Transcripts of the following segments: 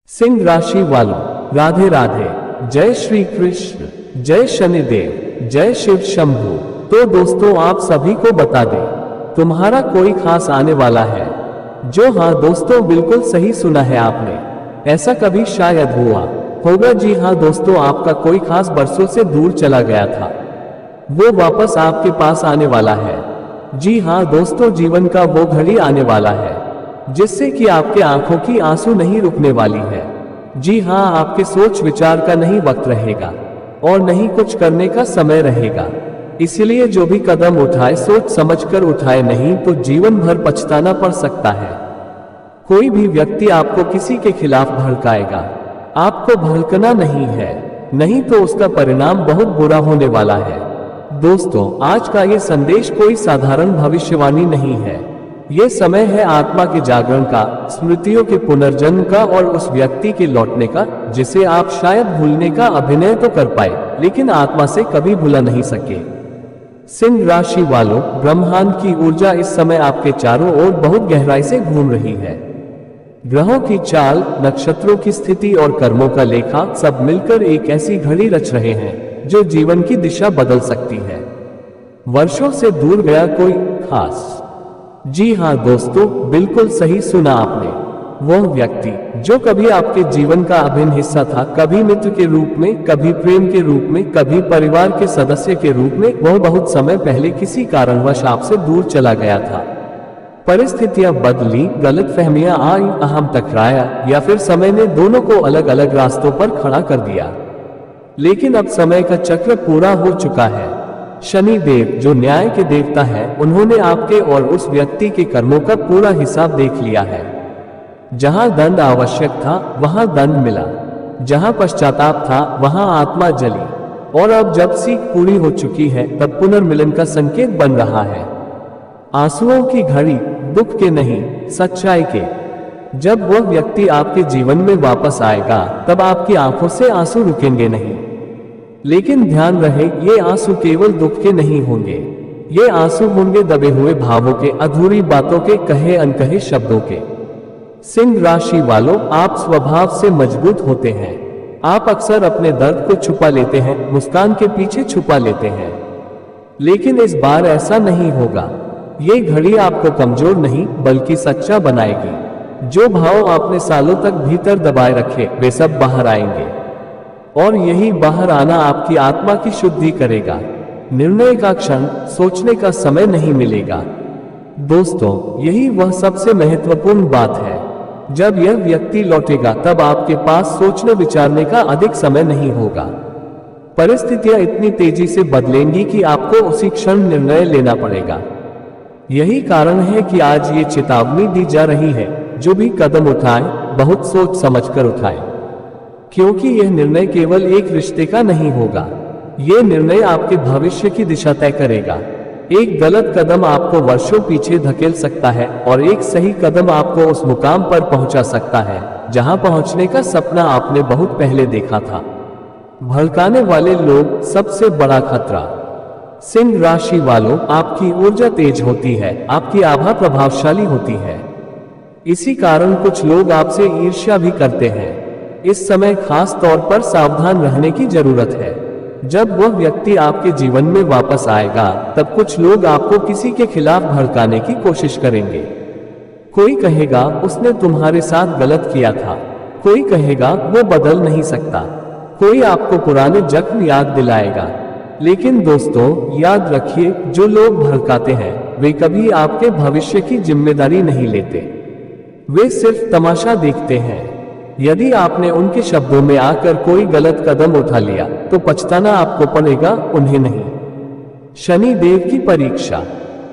सिंह राशि वालों, राधे राधे। जय श्री कृष्ण, जय शनिदेव, जय शिव शंभु। तो दोस्तों, आप सभी को बता दें, तुम्हारा कोई खास आने वाला है। जो हाँ दोस्तों, बिल्कुल सही सुना है आपने। ऐसा कभी शायद हुआ होगा। जी हाँ दोस्तों, आपका कोई खास बरसों से दूर चला गया था, वो वापस आपके पास आने वाला है। जी हाँ दोस्तों, जीवन का वो घड़ी आने वाला है जिससे कि आपके आंखों की आंसू नहीं रुकने वाली है। जी हाँ, आपके सोच विचार का नहीं वक्त रहेगा और नहीं कुछ करने का समय रहेगा। इसलिए जो भी कदम उठाए सोच समझकर उठाए, नहीं तो जीवन भर पछताना पड़ सकता है। कोई भी व्यक्ति आपको किसी के खिलाफ भड़काएगा, आपको भड़कना नहीं है, नहीं तो उसका परिणाम बहुत बुरा होने वाला है। दोस्तों, आज का ये संदेश कोई साधारण भविष्यवाणी नहीं है। ये समय है आत्मा के जागरण का, स्मृतियों के पुनर्जन्म का और उस व्यक्ति के लौटने का जिसे आप शायद भूलने का अभिनय तो कर पाए, लेकिन आत्मा से कभी भुला नहीं सके। सिंह राशि वालों, ब्रह्मांड की ऊर्जा इस समय आपके चारों ओर बहुत गहराई से घूम रही है। ग्रहों की चाल, नक्षत्रों की स्थिति और कर्मों का लेखा सब मिलकर एक ऐसी घड़ी रच रहे हैं जो जीवन की दिशा बदल सकती है। वर्षों से दूर गया कोई खास। जी हाँ दोस्तों, बिल्कुल सही सुना आपने। वह व्यक्ति जो कभी आपके जीवन का अभिन्न हिस्सा था, कभी मित्र के रूप में, कभी प्रेम के रूप में, कभी परिवार के सदस्य के रूप में, वह बहुत समय पहले किसी कारणवश आपसे दूर चला गया था। परिस्थितियां बदली, गलतफहमियां आई, अहम टकराया या फिर समय ने दोनों को अलग अलग रास्तों पर खड़ा कर दिया। लेकिन अब समय का चक्र पूरा हो चुका है। शनि देव जो न्याय के देवता है, उन्होंने आपके और उस व्यक्ति के कर्मों का पूरा हिसाब देख लिया है। जहां दंड आवश्यक था वहां दंड मिला, जहां पश्चाताप था वहां आत्मा जली, और अब जब सीख पूरी हो चुकी है तब पुनर्मिलन का संकेत बन रहा है। आंसुओं की घड़ी, दुख के नहीं, सच्चाई के। जब वह व्यक्ति आपके जीवन में वापस आएगा तब आपकी आंखों से आंसू रुकेंगे नहीं। लेकिन ध्यान रहे, ये आंसू केवल दुख के नहीं होंगे, ये आंसू होंगे दबे हुए भावों के, अधूरी बातों के, कहे अनकहे शब्दों के। सिंह राशि वालों, आप स्वभाव से मजबूत होते हैं। आप अक्सर अपने दर्द को छुपा लेते हैं, मुस्कान के पीछे छुपा लेते हैं। लेकिन इस बार ऐसा नहीं होगा। ये घड़ी आपको कमजोर नहीं बल्कि सच्चा बनाएगी। जो भाव आपने सालों तक भीतर दबाए रखे, वे सब बाहर आएंगे, और यही बाहर आना आपकी आत्मा की शुद्धि करेगा। निर्णय का क्षण, सोचने का समय नहीं मिलेगा। दोस्तों, यही वह सबसे महत्वपूर्ण बात है। जब यह व्यक्ति लौटेगा तब आपके पास सोचने विचारने का अधिक समय नहीं होगा। परिस्थितियां इतनी तेजी से बदलेंगी कि आपको उसी क्षण निर्णय लेना पड़ेगा। यही कारण है कि आज ये चेतावनी दी जा रही है, जो भी कदम उठाए बहुत सोच समझकर उठाए, क्योंकि यह निर्णय केवल एक रिश्ते का नहीं होगा, यह निर्णय आपके भविष्य की दिशा तय करेगा। एक गलत कदम आपको वर्षों पीछे धकेल सकता है और एक सही कदम आपको उस मुकाम पर पहुंचा सकता है जहां पहुंचने का सपना आपने बहुत पहले देखा था। भड़काने वाले लोग, सबसे बड़ा खतरा। सिंह राशि वालों, आपकी ऊर्जा तेज होती है, आपकी आभा प्रभावशाली होती है। इसी कारण कुछ लोग आपसे ईर्ष्या भी करते हैं। इस समय खास तौर पर सावधान रहने की जरूरत है। जब वह व्यक्ति आपके जीवन में वापस आएगा तब कुछ लोग आपको किसी के खिलाफ भड़काने की कोशिश करेंगे। कोई कहेगा उसने तुम्हारे साथ गलत किया था, कोई कहेगा वो बदल नहीं सकता, कोई आपको पुराने जख्म याद दिलाएगा। लेकिन दोस्तों, याद रखिए, जो लोग भड़काते हैं वे कभी आपके भविष्य की जिम्मेदारी नहीं लेते, वे सिर्फ तमाशा देखते हैं। यदि आपने उनके शब्दों में आकर कोई गलत कदम उठा लिया तो पछताना आपको पड़ेगा, उन्हें नहीं। शनि देव की परीक्षा।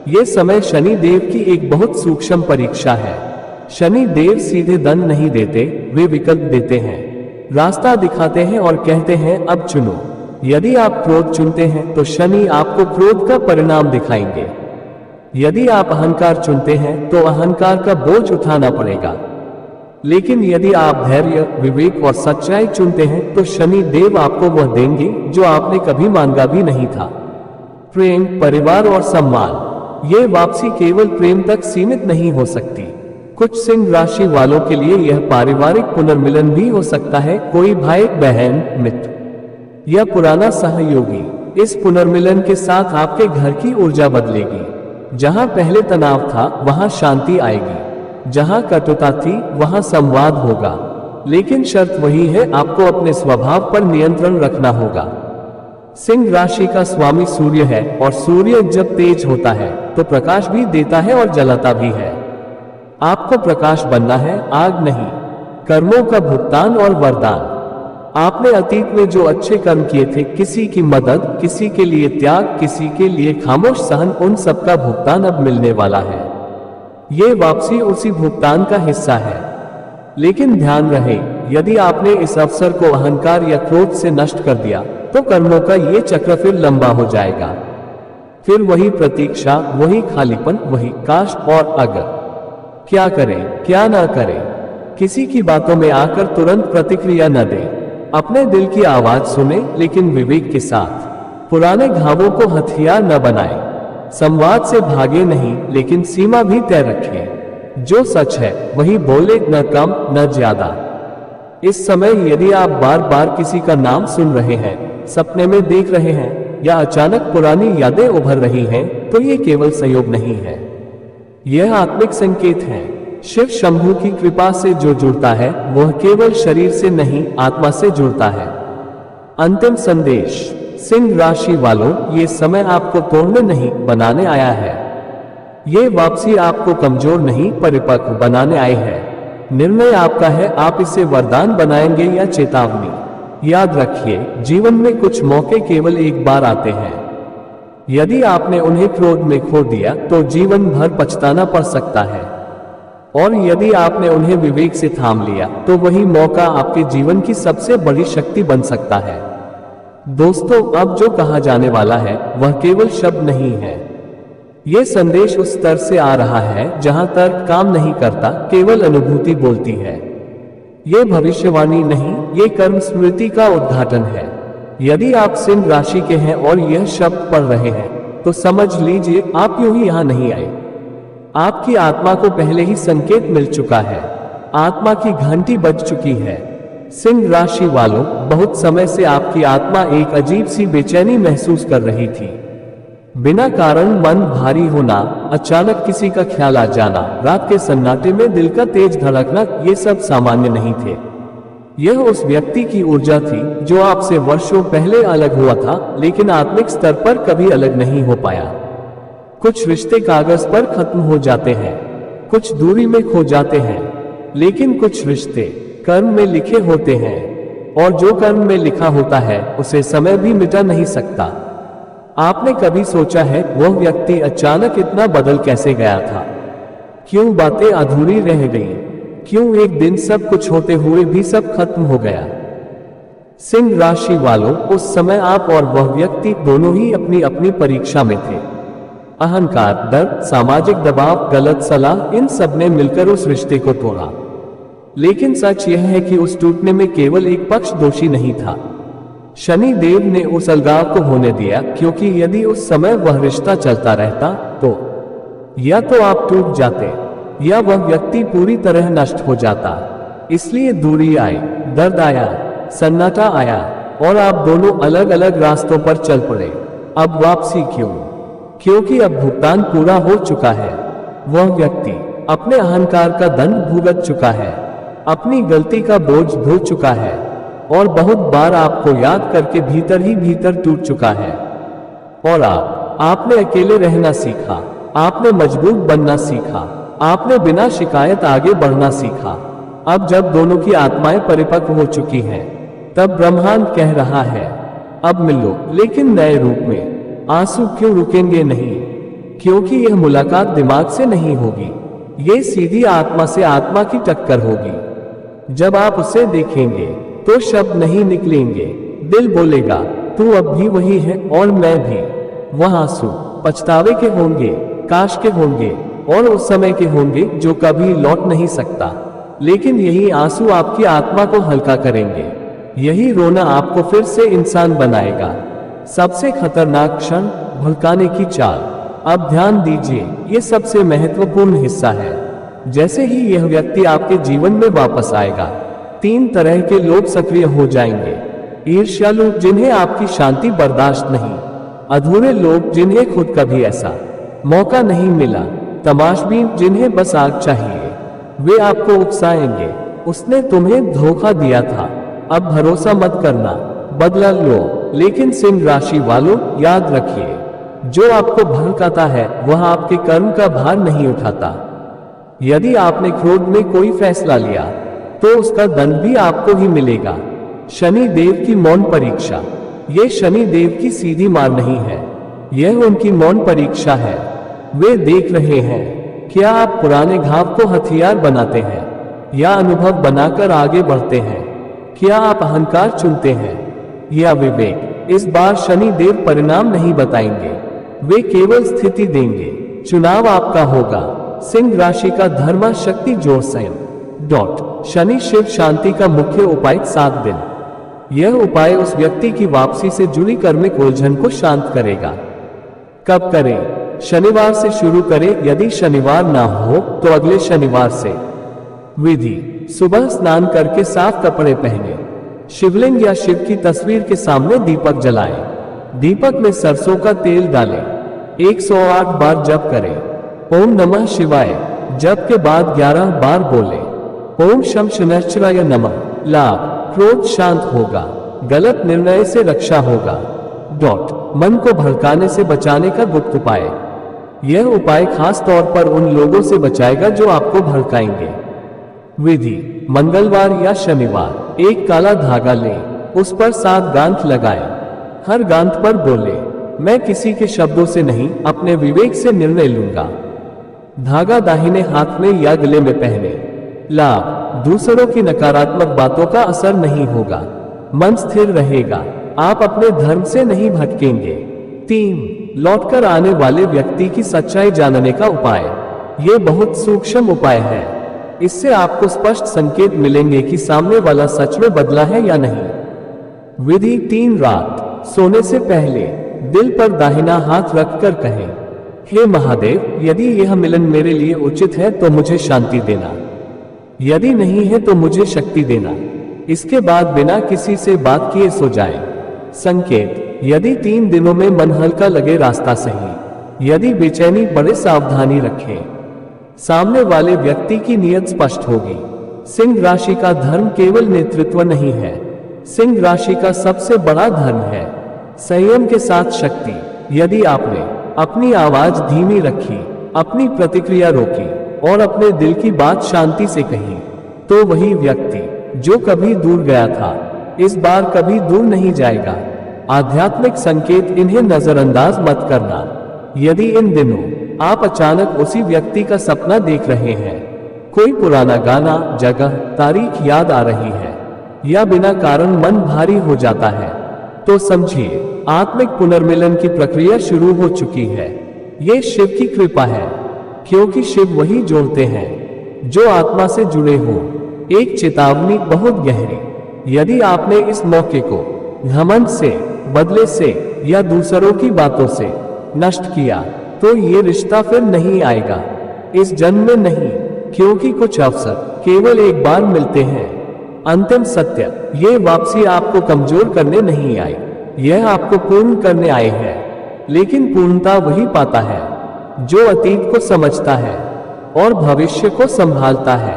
ये समय शनि देव की एक बहुत सूक्ष्म परीक्षा है। शनि देव सीधे दंड नहीं देते, वे विकल्प देते हैं, रास्ता दिखाते हैं और कहते हैं अब चुनो। यदि आप क्रोध चुनते हैं तो शनि आपको क्रोध का परिणाम दिखाएंगे। यदि आप अहंकार चुनते हैं तो अहंकार का बोझ उठाना पड़ेगा। लेकिन यदि आप धैर्य, विवेक और सच्चाई चुनते हैं तो शनि देव आपको वह देंगे जो आपने कभी मांगा भी नहीं था। प्रेम, परिवार और सम्मान। ये वापसी केवल प्रेम तक सीमित नहीं हो सकती। कुछ सिंह राशि वालों के लिए यह पारिवारिक पुनर्मिलन भी हो सकता है। कोई भाई बहन मित्र या पुराना सहयोगी। इस पुनर्मिलन के साथ आपके घर की ऊर्जा बदलेगी। जहां पहले तनाव था वहां शांति आएगी, जहां कटुता थी वहां संवाद होगा। लेकिन शर्त वही है, आपको अपने स्वभाव पर नियंत्रण रखना होगा। सिंह राशि का स्वामी सूर्य है और सूर्य जब तेज होता है तो प्रकाश भी देता है और जलाता भी है। आपको प्रकाश बनना है, आग नहीं। कर्मों का भुगतान और वरदान। आपने अतीत में जो अच्छे कर्म किए थे, किसी की मदद, किसी के लिए त्याग, किसी के लिए खामोश सहन, उन सब का भुगतान अब मिलने वाला है। ये वापसी उसी भुगतान का हिस्सा है। लेकिन ध्यान रहे, यदि आपने इस अवसर को अहंकार या क्रोध से नष्ट कर दिया तो कर्मों का ये चक्र फिर लंबा हो जाएगा। फिर वही प्रतीक्षा, वही खालीपन, वही काश और अगर। क्या करें क्या ना करें। किसी की बातों में आकर तुरंत प्रतिक्रिया न दें। अपने दिल की आवाज सुने, लेकिन विवेक के साथ। पुराने घावों को हथियार न बनाएं। संवाद से भागे नहीं, लेकिन सीमा भी तय रखें। जो सच है वही बोले, न कम न ज्यादा। इस समय यदि आप बार बार किसी का नाम सुन रहे हैं, सपने में देख रहे हैं या अचानक पुरानी यादें उभर रही हैं, तो ये केवल संयोग नहीं है, यह आत्मिक संकेत है। शिव शंभु की कृपा से जो जुड़ता है वह केवल शरीर से नहीं, आत्मा से जुड़ता है। अंतिम संदेश। सिंह राशि वालों, ये समय आपको तोड़ने नहीं, बनाने आया है। ये वापसी आपको कमजोर नहीं, परिपक्व बनाने आई है। निर्णय आपका है, आप इसे वरदान बनाएंगे या चेतावनी। याद रखिए, जीवन में कुछ मौके केवल एक बार आते हैं। यदि आपने उन्हें क्रोध में खो दिया तो जीवन भर पछताना पड़ सकता है, और यदि आपने उन्हें विवेक से थाम लिया तो वही मौका आपके जीवन की सबसे बड़ी शक्ति बन सकता है। दोस्तों, अब जो कहा जाने वाला है वह केवल शब्द नहीं है। यह संदेश उस स्तर से आ रहा है जहां तर्क काम नहीं करता, केवल अनुभूति बोलती है। यह भविष्यवाणी नहीं, ये कर्म स्मृति का उद्घाटन है। यदि आप सिंह राशि के हैं और यह शब्द पढ़ रहे हैं तो समझ लीजिए, आप यूं ही यहां नहीं आए। आपकी आत्मा को पहले ही संकेत मिल चुका है। आत्मा की घंटी बज चुकी है। सिंह राशि वालों, बहुत समय से आपकी आत्मा एक अजीब सी बेचैनी महसूस कर रही थी। बिना कारण मन भारी होना, अचानक किसी का ख्याल आ जाना, रात के सन्नाटे में दिल का तेज धड़कना, ये सब सामान्य नहीं थे। यह उस व्यक्ति की ऊर्जा थी जो आपसे वर्षों पहले अलग हुआ था, लेकिन आत्मिक स्तर पर कभी अलग नहीं हो पाया। कुछ रिश्ते कागज पर खत्म हो जाते हैं, कुछ दूरी में खो जाते हैं, लेकिन कुछ रिश्ते कर्म में लिखे होते हैं, और जो कर्म में लिखा होता है उसे समय भी मिटा नहीं सकता। आपने कभी सोचा है वह व्यक्ति अचानक इतना बदल कैसे गया था? क्यों बातें अधूरी रह गईं? क्यों एक दिन सब कुछ होते हुए भी सब खत्म हो गया? सिंह राशि वालों, उस समय आप और वह व्यक्ति दोनों ही अपनी अपनी परीक्षा में थे। अहंकार, डर, सामाजिक दबाव, गलत सलाह, इन सब ने मिलकर उस रिश्ते को तोड़ा। लेकिन सच यह है कि उस टूटने में केवल एक पक्ष दोषी नहीं था। शनि देव ने उस अलगाव को होने दिया, क्योंकि यदि उस समय वह रिश्ता चलता रहता तो या तो आप टूट जाते या वह व्यक्ति पूरी तरह नष्ट हो जाता। इसलिए दूरी आई, दर्द आया, सन्नाटा आया, और आप दोनों अलग अलग रास्तों पर चल पड़े। अब वापसी क्यों? क्योंकि अब भुगतान पूरा हो चुका है। वह व्यक्ति अपने अहंकार का दंड भुगत चुका है, अपनी गलती का बोझ ढो चुका है, और बहुत बार आपको याद करके भीतर ही भीतर टूट चुका है। और आपने अकेले रहना सीखा, आपने मजबूत बनना सीखा, आपने बिना शिकायत आगे बढ़ना सीखा। अब जब दोनों की आत्माएं परिपक्व हो चुकी हैं, तब ब्रह्मांड कह रहा है, अब मिलो, लेकिन नए रूप में। आंसू क्यों रुकेंगे नहीं? क्योंकि यह मुलाकात दिमाग से नहीं होगी, ये सीधी आत्मा से आत्मा की टक्कर होगी। जब आप उसे देखेंगे तो शब्द नहीं निकलेंगे, दिल बोलेगा, तू अब भी वही है और मैं भी। वह आंसू पछतावे के होंगे, काश के होंगे, और उस समय के होंगे जो कभी लौट नहीं सकता। लेकिन यही आंसू आपकी आत्मा को हल्का करेंगे। यही रोना आपको फिर से इंसान बनाएगा। सबसे खतरनाक क्षण, भड़काने की चाल। अब ध्यान दीजिए, ये सबसे महत्वपूर्ण हिस्सा है। जैसे ही यह व्यक्ति आपके जीवन में वापस आएगा, 3 तरह के लोग सक्रिय हो जाएंगे। ईर्ष्यालु, जिन्हें आपकी शांति बर्दाश्त नहीं। अधूरे लोग, जिन्हें खुद कभी ऐसा मौका नहीं मिला। तमाशबीन, जिन्हें बस आग चाहिए। वे आपको उकसाएंगे, उसने तुम्हें धोखा दिया था, अब भरोसा मत करना, बदला लो। लेकिन सिंह राशि वालों, याद रखिए, जो आपको भड़काता है वह आपके कर्म का भार नहीं उठाता। यदि आपने क्रोध में कोई फैसला लिया तो उसका दंड भी आपको ही मिलेगा। शनि देव की मौन परीक्षा। ये शनि देव की सीधी मार नहीं है, यह उनकी मौन परीक्षा है। वे देख रहे हैं, क्या आप पुराने घाव को हथियार बनाते हैं या अनुभव बनाकर आगे बढ़ते हैं। क्या आप अहंकार चुनते हैं या विवेक। इस बार शनि देव परिणाम नहीं बताएंगे, वे केवल स्थिति देंगे। चुनाव आपका होगा। सिंह राशि का धर्मा शक्ति जोड़ संयम। शनि शिव शांति का मुख्य उपाय 7 दिन। यह उपाय उस व्यक्ति की वापसी से जुड़ी कर्मिक उलझन को शांत करेगा। कब करें? शनिवार से शुरू करें। यदि शनिवार ना हो तो अगले शनिवार से। विधि: सुबह स्नान करके साफ कपड़े पहने, शिवलिंग या शिव की तस्वीर के सामने दीपक जलाएं। दीपक में सरसों का तेल डालें। 108 बार जप करें। ओम नमः शिवाय जप के बाद 11 बार बोले। ओम शम शनैश्चराय नमः। लाभ: क्रोध शांत होगा, गलत निर्णय से रक्षा होगा। मन को भड़काने से बचाने का गुप्त उपाय। यह उपाय खास तौर पर उन लोगों से बचाएगा जो आपको भड़काएंगे। विधि: मंगलवार या शनिवार एक काला धागा लें, उस पर 7 गांठ लगाएं। हर गांठ पर बोले, मैं किसी के शब्दों से नहीं, अपने विवेक से निर्णय लूंगा। धागा दाहिने हाथ में या गले में पहने। लाभ: दूसरों की नकारात्मक बातों का असर नहीं होगा, मन स्थिर रहेगा, आप अपने धर्म से नहीं भटकेंगे। 3. लौटकर आने वाले व्यक्ति की सच्चाई जानने का उपाय। ये बहुत सूक्ष्म उपाय है, इससे आपको स्पष्ट संकेत मिलेंगे कि सामने वाला सच में बदला है या नहीं। विधि: 3 रात सोने से पहले दिल पर दाहिना हाथ रखकर कहें, हे महादेव, यदि यह मिलन मेरे लिए उचित है तो मुझे शांति देना, यदि नहीं है तो मुझे शक्ति देना। इसके बाद बिना किसी से बात किए सो जाएं। संकेत: यदि 3 दिनों में मन हल्का लगे रास्ता सही, यदि बेचैनी बड़े सावधानी रखें। सामने वाले व्यक्ति की नीयत स्पष्ट होगी। सिंह राशि का धर्म केवल नेतृत्व नहीं है, सिंह राशि का सबसे बड़ा धर्म है संयम के साथ शक्ति। यदि आपने अपनी आवाज धीमी रखी, अपनी प्रतिक्रिया रोकी और अपने दिल की बात शांति से कही, तो वही व्यक्ति जो कभी दूर गया था इस बार कभी दूर नहीं जाएगा। आध्यात्मिक संकेत: इन्हें नजरअंदाज मत करना। यदि इन दिनों आप अचानक उसी व्यक्ति का सपना देख रहे हैं, कोई पुराना गाना, जगह, तारीख याद आ रही है या बिना कारण मन भारी हो जाता है, तो समझिए आत्मिक पुनर्मिलन की प्रक्रिया शुरू हो चुकी है। ये शिव की कृपा है, क्योंकि शिव वही जोड़ते हैं जो आत्मा से जुड़े हों। एक चेतावनी बहुत गहरी: यदि आपने इस मौके को घमंड से, बदले से या दूसरों की बातों से नष्ट किया, तो ये रिश्ता फिर नहीं आएगा, इस जन्म में नहीं, क्योंकि कुछ अवसर केवल एक बार मिलते हैं। अंतिम सत्य: ये वापसी आपको कमजोर करने नहीं आई, यह आपको पूर्ण करने आए हैं। लेकिन पूर्णता वही पाता है जो अतीत को समझता है और भविष्य को संभालता है।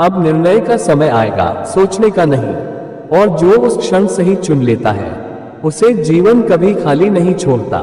अब निर्णय का समय आएगा, सोचने का नहीं, और जो उस क्षण सही चुन लेता है उसे जीवन कभी खाली नहीं छोड़ता।